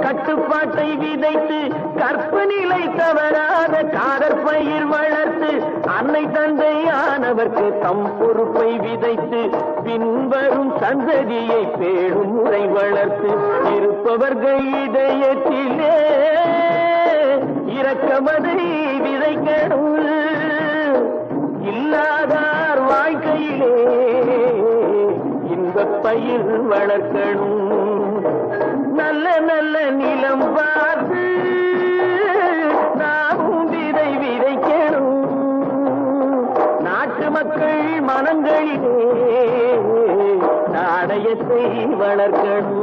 கட்டுப்பாட்டை விதைத்து கற்பு நிலை தவறாத காதற்பயிர் வளர்த்து அன்னை தந்தையானவர்க்கு தம் பொறுப்பை விதைத்து பின்வரும் சந்ததியை பேடும் முறை வளர்த்து இருப்பவர்கள் இதயத்திலே இரக்கமதை விதைக்கணும் இல்லாதார் வாழ்க்கையிலே இன்பப் பயிர் வளர்க்கணும் நல்ல நல்ல நிலம் பார்த்து நாமும் விதை விதைக்கணும் நாட்டு மக்கள் மனங்களிலே நாணயத்தை வளர்க்கணும்